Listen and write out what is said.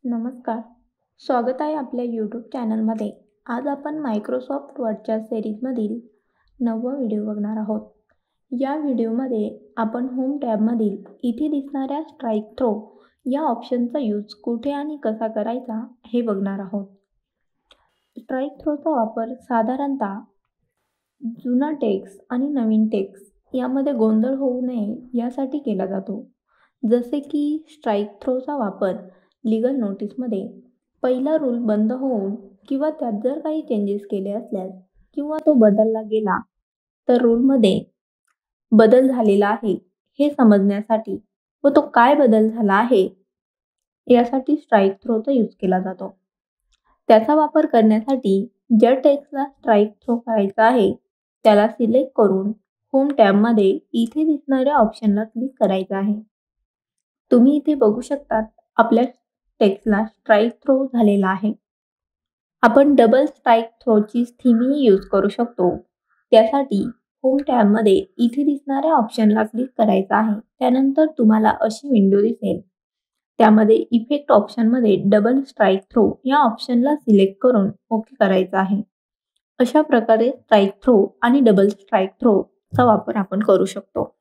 नमस्कार. स्वागत आहे आपल्या यूट्यूब चॅनलमध्ये. आज आपण मायक्रोसॉफ्ट वर्डच्या सिरीजमधील 9वा व्हिडिओ बघणार आहोत. या व्हिडिओमध्ये आपण होम टॅबमधील इथे दिसणाऱ्या स्ट्राईक थ्रो या ऑप्शनचा यूज कुठे आणि कसा करायचा हे बघणार आहोत. स्ट्राईक थ्रोचा वापर साधारणतः जुना टेक्स्ट आणि नवीन टेक्स्ट यामध्ये गोंधळ होऊ नये यासाठी केला जातो. जसे की स्ट्राईक थ्रोचा वापर लीगल नोटीसमध्ये पहिला रूल बंद होऊन किंवा त्यात जर काही चेंजेस केले असल्यास किंवा तो बदलला गेला तर रूलमध्ये बदल झालेला आहे हे समजण्यासाठी व तो काय बदल झाला आहे यासाठी स्ट्राईक थ्रोचा यूज केला जातो. त्याचा वापर करण्यासाठी ज्या टेक्स्टला स्ट्राईक थ्रो करायचा आहे त्याला सिलेक्ट करून होम टॅबमध्ये इथे दिसणाऱ्या ऑप्शनला क्लिक करायचं आहे. तुम्ही इथे बघू शकतात आपल्या टेक्स्टला स्ट्राईक थ्रो झालेला आहे. आपण डबल स्ट्राईक थ्रोची थीमही यूज करू शकतो. त्यासाठी होम टॅबमध्ये इथे दिसणाऱ्या ऑप्शनला क्लिक करायचं आहे. त्यानंतर तुम्हाला अशी विंडो दिसेल. त्यामध्ये इफेक्ट ऑप्शनमध्ये डबल स्ट्राईक थ्रो या ऑप्शनला सिलेक्ट करून ओके करायचं आहे. अशा प्रकारे स्ट्राईक थ्रो आणि डबल स्ट्राईक थ्रोचा वापर आपण करू शकतो.